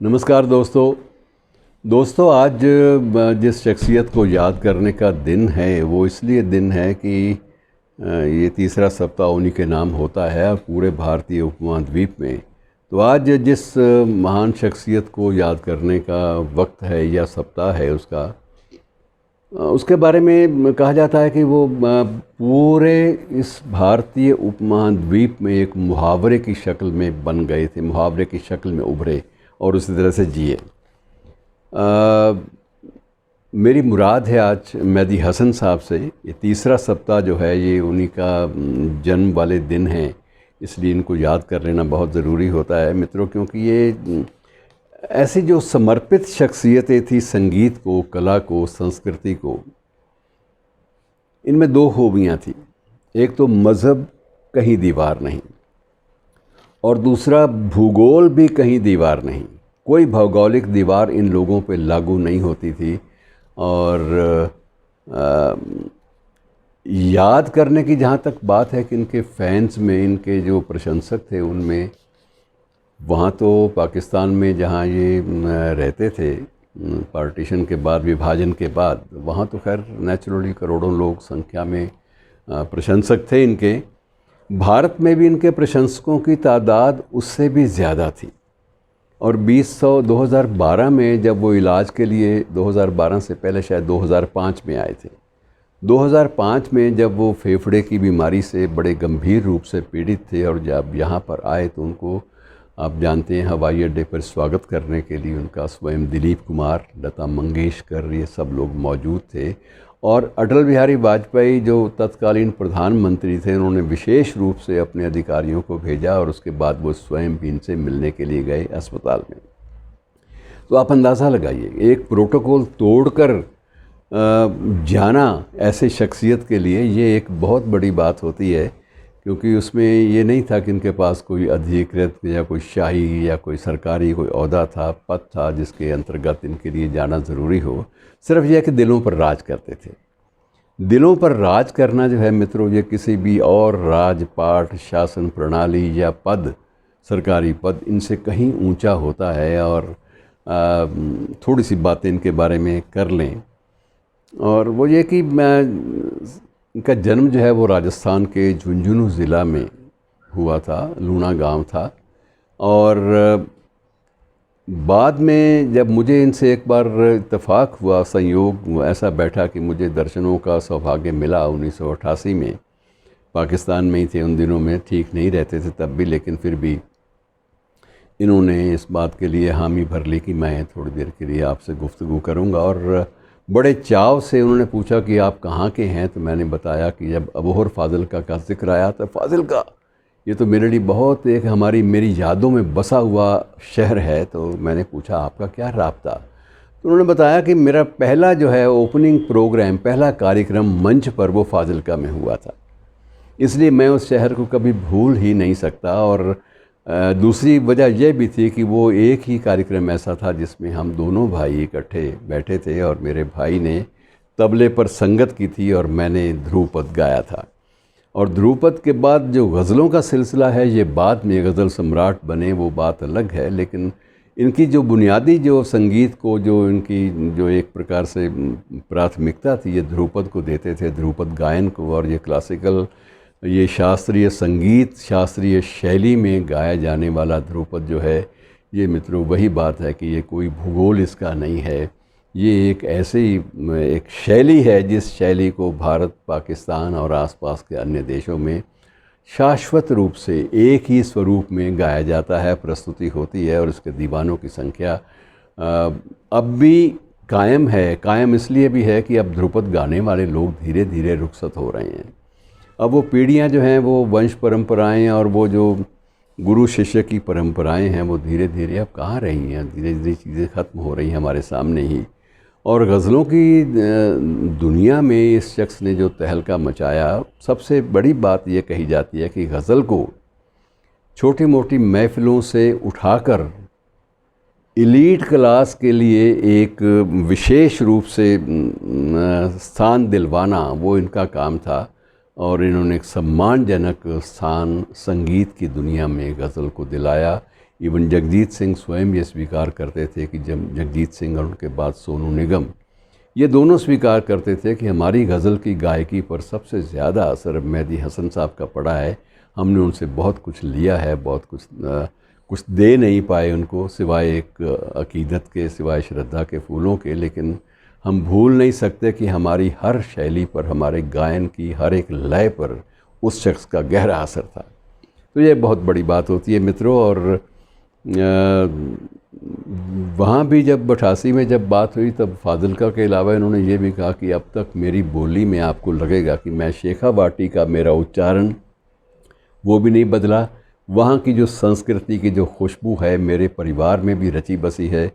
नमस्कार दोस्तों आज जिस शख्सियत को याद करने का दिन है वो इसलिए दिन है कि ये तीसरा सप्ताह उन्हीं के नाम होता है और पूरे भारतीय उपमहाद्वीप में। तो आज जिस महान शख्सियत को याद करने का वक्त है या सप्ताह है उसके बारे में कहा जाता है कि वो पूरे इस भारतीय उपमहाद्वीप में एक मुहावरे की शक्ल में बन गए थे, मुहावरे की शक्ल में उभरे और उसी तरह से जिए। मेरी मुराद है आज मेहदी हसन साहब से। ये तीसरा सप्ताह जो है ये उन्हीं का जन्म वाले दिन है, इसलिए इनको याद कर लेना बहुत ज़रूरी होता है मित्रों, क्योंकि ये ऐसी जो समर्पित शख्सियतें थी संगीत को, कला को, संस्कृति को, इनमें दो खूबियाँ थी। एक तो मज़हब कहीं दीवार नहीं और दूसरा भूगोल भी कहीं दीवार नहीं। कोई भौगोलिक दीवार इन लोगों पे लागू नहीं होती थी। और याद करने की जहाँ तक बात है कि इनके फैंस में, इनके जो प्रशंसक थे उनमें, वहाँ तो पाकिस्तान में जहाँ ये रहते थे पार्टीशन के बाद, विभाजन के बाद, वहाँ तो खैर नेचुरली करोड़ों लोग संख्या में प्रशंसक थे इनके। भारत में भी इनके प्रशंसकों की तादाद उससे भी ज़्यादा थी। और 2012 में जब वो इलाज के लिए, 2012 से पहले शायद 2005 में आए थे, 2005 में जब वो फेफड़े की बीमारी से बड़े गंभीर रूप से पीड़ित थे और जब यहाँ पर आए तो उनको आप जानते हैं हवाई अड्डे पर स्वागत करने के लिए उनका स्वयं दिलीप कुमार, लता मंगेशकर, ये सब लोग मौजूद थे। और अटल बिहारी वाजपेयी जो तत्कालीन प्रधानमंत्री थे, उन्होंने विशेष रूप से अपने अधिकारियों को भेजा और उसके बाद वो स्वयं भी इनसे मिलने के लिए गए अस्पताल में। तो आप अंदाज़ा लगाइए, एक प्रोटोकॉल तोड़कर जाना ऐसे शख्सियत के लिए ये एक बहुत बड़ी बात होती है, क्योंकि उसमें ये नहीं था कि इनके पास कोई अधिकृत या कोई शाही या कोई सरकारी कोई ओहदा था, पद था जिसके अंतर्गत इनके लिए जाना ज़रूरी हो। सिर्फ यह कि दिलों पर राज करते थे। दिलों पर राज करना जो है मित्रों, ये किसी भी और राजपाट, शासन प्रणाली या पद, सरकारी पद, इनसे कहीं ऊंचा होता है। और थोड़ी सी बातें इनके बारे में कर लें, और वो ये कि इनका जन्म जो है वो राजस्थान के झुंझुनू ज़िला में हुआ था, लूणा गांव था। और बाद में जब मुझे इनसे एक बार इत्तेफाक हुआ, संयोग ऐसा बैठा कि मुझे दर्शनों का सौभाग्य मिला 1988 में। पाकिस्तान में ही थे उन दिनों में, ठीक नहीं रहते थे तब भी, लेकिन फिर भी इन्होंने इस बात के लिए हामी भर ली कि मैं थोड़ी देर के लिए आपसे गुफ्तगू करूंगा। और बड़े चाव से उन्होंने पूछा कि आप कहाँ के हैं। तो मैंने बताया कि जब अबोहर फाजिल्का का जिक्र आया तो फाजिल्का ये तो मेरे लिए बहुत एक मेरी यादों में बसा हुआ शहर है। तो मैंने पूछा आपका क्या राब्ता। तो उन्होंने बताया कि मेरा पहला जो है ओपनिंग प्रोग्राम, पहला कार्यक्रम मंच पर वो फाजिल्का में हुआ था, इसलिए मैं उस शहर को कभी भूल ही नहीं सकता। और दूसरी वजह यह भी थी कि वो एक ही कार्यक्रम ऐसा था जिसमें हम दोनों भाई इकट्ठे बैठे थे और मेरे भाई ने तबले पर संगत की थी और मैंने ध्रुपद गाया था। और ध्रुपद के बाद जो गज़लों का सिलसिला है, ये बाद में गज़ल सम्राट बने, वो बात अलग है। लेकिन इनकी जो बुनियादी जो संगीत को, जो इनकी जो एक प्रकार से प्राथमिकता थी, ये ध्रुपद को देते थे, ध्रुपद गायन को। और ये क्लासिकल, ये शास्त्रीय संगीत, शास्त्रीय शैली में गाया जाने वाला ध्रुपद जो है, ये मित्रों वही बात है कि ये कोई भूगोल इसका नहीं है। ये एक ऐसी एक शैली है जिस शैली को भारत, पाकिस्तान और आसपास के अन्य देशों में शाश्वत रूप से एक ही स्वरूप में गाया जाता है, प्रस्तुति होती है। और इसके दीवानों की संख्या अब भी कायम है। कायम इसलिए भी है कि अब ध्रुपद गाने वाले लोग धीरे धीरे रुखसत हो रहे हैं। अब वो पीढ़ियाँ जो हैं, वो वंश परंपराएं और वो जो गुरु शिष्य की परंपराएं हैं, वो धीरे धीरे अब कहाँ रही हैं, धीरे धीरे चीज़ें ख़त्म हो रही हैं हमारे सामने ही। और गज़लों की दुनिया में इस शख्स ने जो तहलका मचाया, सबसे बड़ी बात ये कही जाती है कि गज़ल को छोटी मोटी महफ़िलों से उठाकर एलीट क्लास के लिए एक विशेष रूप से स्थान दिलवाना, वो इनका काम था। और इन्होंने एक सम्मानजनक स्थान संगीत की दुनिया में गज़ल को दिलाया। इवन जगजीत सिंह स्वयं ये स्वीकार करते थे कि जब जगजीत सिंह और उनके बाद सोनू निगम, ये दोनों स्वीकार करते थे कि हमारी गज़ल की गायकी पर सबसे ज़्यादा असर मेहदी हसन साहब का पड़ा है। हमने उनसे बहुत कुछ लिया है, बहुत कुछ दे नहीं पाए उनको, सिवाय एक अकीदत के, सिवाय श्रद्धा के फूलों के, लेकिन हम भूल नहीं सकते कि हमारी हर शैली पर, हमारे गायन की हर एक लय पर उस शख्स का गहरा असर था। तो ये बहुत बड़ी बात होती है मित्रों। और वहाँ भी जब 88 में जब बात हुई तब फाजिल्का के अलावा इन्होंने ये भी कहा कि अब तक मेरी बोली में आपको लगेगा कि मैं शेखावाटी का मेरा उच्चारण वो भी नहीं बदला। वहाँ की जो संस्कृति की जो खुशबू है मेरे परिवार में भी रची बसी है।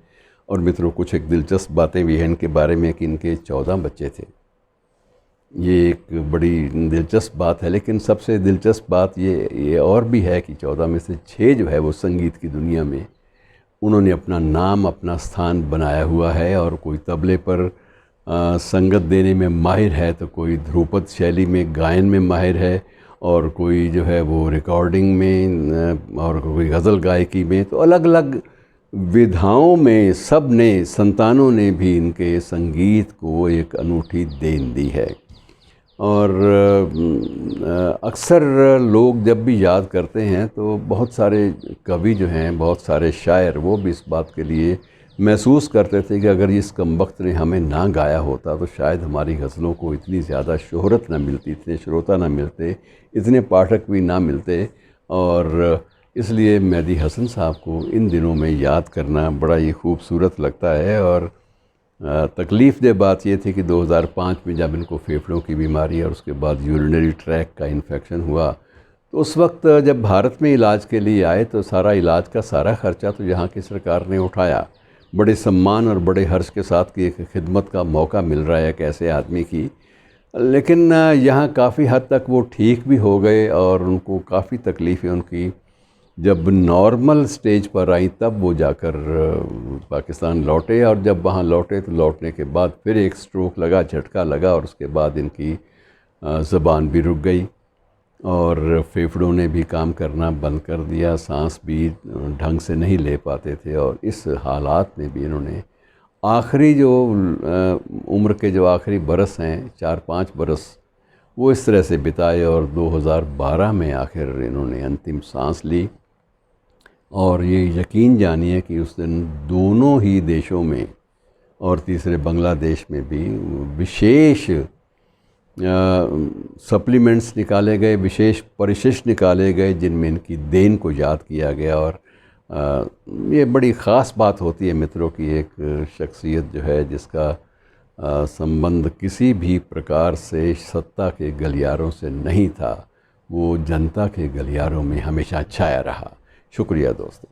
और मित्रों कुछ एक दिलचस्प बातें भी हैं इनके बारे में कि इनके 14 बच्चे थे। ये एक बड़ी दिलचस्प बात है, लेकिन सबसे दिलचस्प बात ये और भी है कि 14 में से 6 जो है वो संगीत की दुनिया में उन्होंने अपना नाम, अपना स्थान बनाया हुआ है। और कोई तबले पर संगत देने में माहिर है, तो कोई ध्रुपद शैली में गायन में माहिर है, और कोई जो है वो रिकॉर्डिंग में, और कोई गज़ल गायकी में। तो अलग अलग विधाओं में सब ने, संतानों ने भी इनके संगीत को एक अनूठी देन दी है। और अक्सर लोग जब भी याद करते हैं तो बहुत सारे कवि जो हैं, बहुत सारे शायर, वो भी इस बात के लिए महसूस करते थे कि अगर इस कमबख्त ने हमें ना गाया होता तो शायद हमारी गज़लों को इतनी ज़्यादा शोहरत ना मिलती, इतने श्रोता ना मिलते, इतने पाठक भी ना मिलते। और इसलिए मेहदी हसन साहब को इन दिनों में याद करना बड़ा ही खूबसूरत लगता है। और तकलीफ़देह बात ये थी कि 2005 में जब इनको फेफड़ों की बीमारी और उसके बाद यूरिनरी ट्रैक का इन्फेक्शन हुआ, तो उस वक्त जब भारत में इलाज के लिए आए तो सारा इलाज का सारा ख़र्चा तो यहाँ की सरकार ने उठाया, बड़े सम्मान और बड़े हर्ष के साथ कि एक खिदमत का मौका मिल रहा है एक ऐसे आदमी की। लेकिन यहाँ काफ़ी हद तक वो ठीक भी हो गए और उनको काफ़ी तकलीफ़ें उनकी जब नॉर्मल स्टेज पर आई तब वो जाकर पाकिस्तान लौटे। और जब वहाँ लौटे तो लौटने के बाद फिर एक स्ट्रोक लगा, झटका लगा, और उसके बाद इनकी ज़बान भी रुक गई और फेफड़ों ने भी काम करना बंद कर दिया, सांस भी ढंग से नहीं ले पाते थे। और इस हालात में भी इन्होंने आखिरी जो उम्र के जो आखिरी बरस हैं, 4-5 बरस, वो इस तरह से बिताए। और 2012 में आखिर इन्होंने अंतिम सांस ली। और ये यकीन जानिए कि उस दिन दोनों ही देशों में और तीसरे बांग्लादेश में भी विशेष सप्लीमेंट्स निकाले गए, विशेष परिशिष्ट निकाले गए जिनमें इनकी देन को याद किया गया। और ये बड़ी ख़ास बात होती है मित्रों की एक शख्सियत जो है जिसका संबंध किसी भी प्रकार से सत्ता के गलियारों से नहीं था, वो जनता के गलियारों में हमेशा छाया रहा। शुक्रिया दोस्तों।